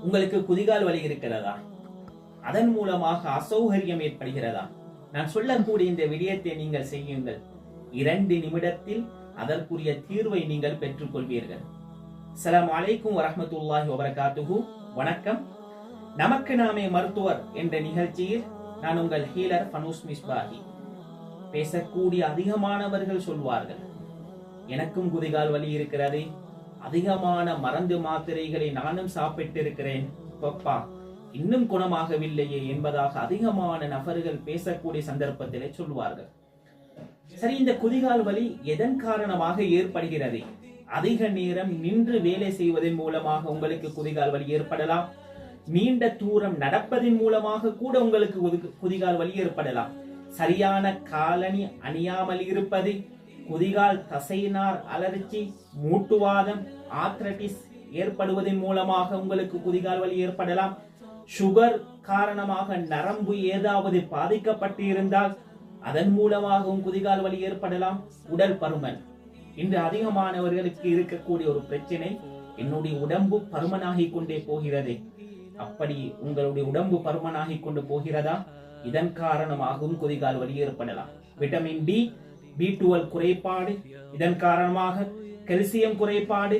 உங்களுக்கு குதிகால் வலி இருக்கிறதா? அதன் மூலமாக அசௌகரியம் ஏற்படுகிறதா? நான் சொல்லக்கூடிய இந்த விடயத்தை நீங்கள் செய்யுங்கள். 2 நிமிடத்தில் அதற்குரிய தீர்வை நீங்கள் பெற்றுக் கொள்வீர்கள். அஸ்ஸலாமு அலைக்கும் வரஹ்மத்துல்லாஹி வபரகாத்துஹு. வணக்கம். நமக்கு நாமே மருத்துவர் என்ற நிகழ்ச்சியில் நான் உங்கள் ஹீலர் ஃபனூஸ் மிஸ்பாஹி. பேசக்கூடிய அதிகமானவர்கள் சொல்வார்கள், எனக்கும் குதிகால் வலி இருக்கிறது, அதிகமான மருந்து மாத்திரைகளை நானும் சாப்பிட்டு இருக்கிறேன், பப்பா இன்னும் குணமாகவில்லையே என்பதாக அதிகமான நபர்கள் பேசக்கூடிய சந்தர்ப்பத்திலே சொல்வார்கள். சரி, இந்த குதிகால் வலி எதன் காரணமாக ஏற்படுகிறது? அதிக நேரம் நின்று வேலை செய்வதன் மூலமாக உங்களுக்கு குதிகால் வலி ஏற்படலாம். நீண்ட தூரம் நடப்பதன் மூலமாக கூட உங்களுக்கு குதிகால் வலி ஏற்படலாம். சரியான காலணி அணியாமல் இருப்பது, குதிகால் தசைநார் அலர்ச்சி, மூட்டுவாதம், ஆர்த்ரைட்டிஸ் ஏற்படுவதன் மூலமாக உங்களுக்கு குதிகால் வலி ஏற்படலாம். சுகர் காரணமாக நரம்பு ஏதாவது பாதிக்கப்பட்டு இருந்தால் அதன் மூலமாகவும் குதிகால் வலி ஏற்படலாம். உடல் பருமன் இன்று அதிகமானவர்களுக்கு இருக்கக்கூடிய ஒரு பிரச்சனை, என்னுடைய உடம்பு பருமனாகி கொண்டே போகிறது. அப்படி உங்களுடைய உடம்பு பருமனாகி கொண்டு போகிறதா? இதன் காரணமாகவும் குதிகால் வலி ஏற்படலாம். விட்டமின் டி, B12 குறைபாடு, இதன் காரணமாக கல்சியம் குறைபாடு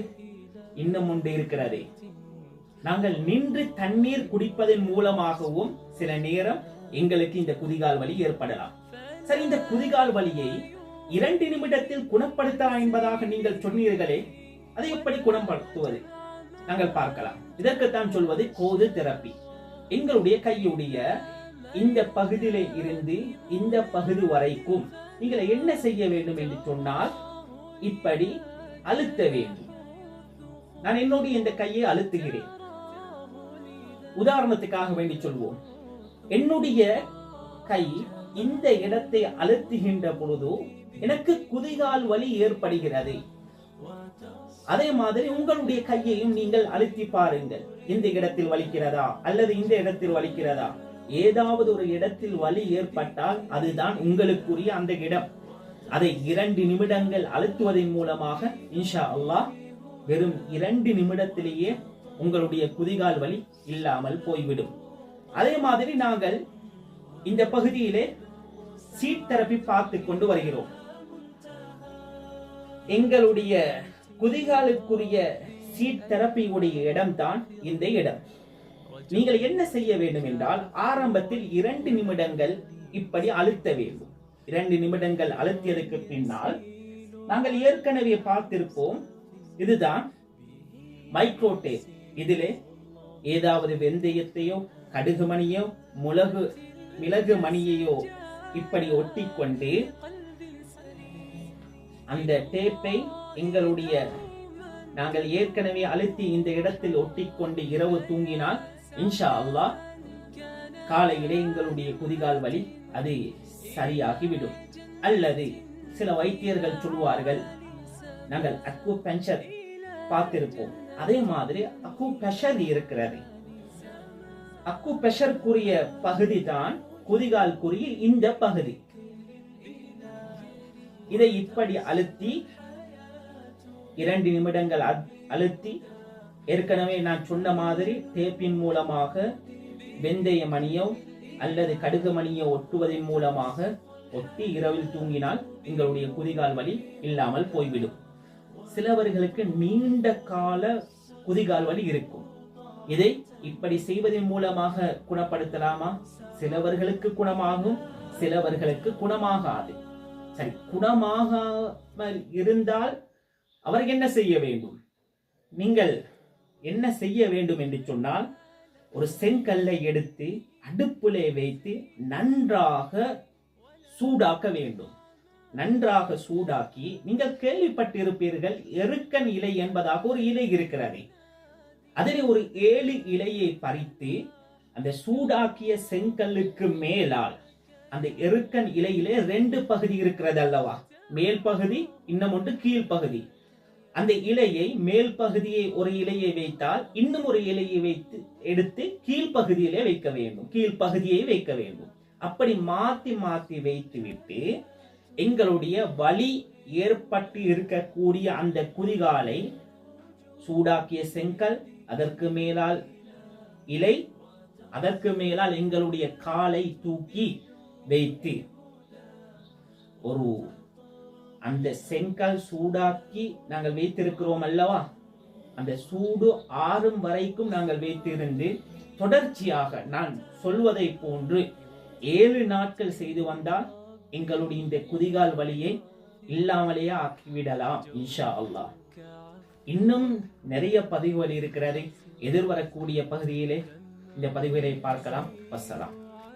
இன்னும் ஒன்று இருக்கிறது. நாங்கள் நின்று தண்ணீர் குடிப்பதன் மூலமாகவும் சில நேரம் எங்களுக்கு இந்த குதிகால் வலி ஏற்படலாம். சரி, இந்த குதிகால் வலியை 2 நிமிடத்தில் குணப்படுத்தலாம் என்பதாக நீங்கள் சொன்னீர்களே, அதை எப்படி குணப்படுத்துவது? நாங்கள் பார்க்கலாம். இதற்குத்தான் சொல்வது கோது தெரப்பி. எங்களுடைய கையுடைய இந்த பகுதியில இருந்து இந்த பகுதி வரைக்கும் நீங்கள் என்ன செய்ய வேண்டும் என்று சொன்னால், இப்படி அழுத்த வேண்டும். நான் என்னுடைய இந்த கையை அழுத்துகிறேன். உதாரணத்துக்காக வேண்டி சொல்வோம், என்னுடைய கை இந்த இடத்தை அழுத்துகின்ற பொழுது எனக்கு குதிகால் வலி ஏற்படுகிறது. அதே மாதிரி உங்களுடைய கையையும் நீங்கள் அழுத்தி பாருங்கள். இந்த இடத்தில் வலிக்கிறதா அல்லது இந்த இடத்தில் வலிக்கிறதா? ஏதாவது ஒரு இடத்தில் வலி ஏற்பட்டால் அதுதான் உங்களுக்குரிய அந்த இடம். அதை 2 நிமிடங்கள் அழுத்துவதன் மூலமாக இன்ஷா அல்லாஹ் வெறும் 2 நிமிடத்திலேயே உங்களுடைய குதிகால் வலி இல்லாமல் போய்விடும். அதே மாதிரி நாங்கள் இந்த பகுதியிலே சீட் தெரப்பி பார்த்து கொண்டு வருகிறோம். எங்களுடைய குதிகாலுக்குரிய சீட் தெரப்பியுடைய இடம்தான் இந்த இடம். நீங்கள் என்ன செய்ய வேண்டும் என்றால், ஆரம்பத்தில் 2 நிமிடங்கள் இப்படி அழுத்த வேண்டும். 2 நிமிடங்கள் அழுத்தியதுக்கு பின்னால் நாங்கள் ஏற்கனவே பார்த்திருப்போம், இதுதான் மைக்ரோடேப். இதிலே ஏதாவது வெந்தயத்தையோ கடுகு மணியோ மிளகு மணியையோ இப்படி ஒட்டிக்கொண்டு அந்த டேப்பை எங்களுடைய நாங்கள் ஏற்கனவே அழுத்தி இந்த இடத்தில் ஒட்டிக்கொண்டு இரவு தூங்கினால் இன்ஷா அல்லாஹ் காலையிலே எங்களுடைய குதிகால் வலி அது சரியாகிவிடும். அல்லது சில வைத்தியர்கள் சொல்வார்கள், நாங்கள் அக்குபஞ்சர் பார்த்திருப்போம், அதே மாதிரி அக்குபெஷர் இருக்கிறது. அக்குபெஷருக்குரிய பகுதி தான் குதிகாலுக்குரிய இந்த பகுதி. இதை இப்படி அழுத்தி 2 நிமிடங்கள் அழுத்தி, ஏற்கனவே நான் சொன்ன மாதிரி டேப்பின் மூலமாக வெந்தய மணியோ அல்லது கடுகு மணியோ ஒட்டுவதன் மூலமாக ஒட்டி இரவில் தூங்கினால் எங்களுடைய குதிகால் வலி இல்லாமல் போய்விடும். சிலவர்களுக்கு நீண்ட கால குதிகால் வலி இருக்கும். இதை இப்படி செய்வதன் மூலமாக குணப்படுத்தலாமா? சிலவர்களுக்கு குணமாகும், சிலவர்களுக்கு குணமாகாது. சரி, குணமாகாமல் இருந்தால் அவர்கள் என்ன செய்ய வேண்டும்? நீங்கள் என்ன செய்ய வேண்டும் என்று சொன்னால், ஒரு செங்கல்லை எடுத்து அடுப்பிலே வைத்து நன்றாக சூடாக்க வேண்டும். நன்றாக சூடாக்கி, நீங்கள் கேள்விப்பட்டிருப்பீர்கள், எருக்கன் இலை என்பதாக ஒரு இலை இருக்கிறது. அதில் ஒரு 7 இலையை பறித்து அந்த சூடாக்கிய செங்கல்லுக்கு மேலால், அந்த எருக்கன் இலையிலே 2 பகுதி இருக்கிறது அல்லவா, மேல் பகுதி இன்னும் ஒன்று கீழ் பகுதி. அந்த இலையை மேல் பகுதியை ஒரு இலையை வைத்தால் இன்னும் ஒரு இலையை வைத்து எடுத்து கீழ்ப்பகுதியிலே வைக்க வேண்டும், கீழ்ப்பகுதியை வைக்க வேண்டும். அப்படி மாத்தி மாத்தி வைத்து விட்டு எங்களுடைய வலி ஏற்பட்டு இருக்கக்கூடிய அந்த குதிகாலை சூடாக்கிய செங்கல், அதற்கு மேலால் இலை, அதற்கு மேலால் எங்களுடைய காலை தூக்கி வைத்து ஒரு அந்த செங்கல் சூடாக்கி நாங்கள் வைத்திருக்கிறோம் அல்லவா, அந்த சூடு ஆறும் வரைக்கும் நாங்கள் வைத்திருந்து தொடர்ச்சியாக நான் சொல்வதை போன்று 7 நாட்கள் செய்து வந்தால் எங்களுடைய இந்த குதிகால் வலியை இல்லாமலேயே ஆக்கிவிடலாம் இன்ஷா அல்லாஹ். இன்னும் நிறைய பதிவுகள் இருக்கிறது. எதிர்வரக்கூடிய பகுதியிலே இந்த பதிவுகளை பார்க்கலாம். வஸ்ஸலாம்.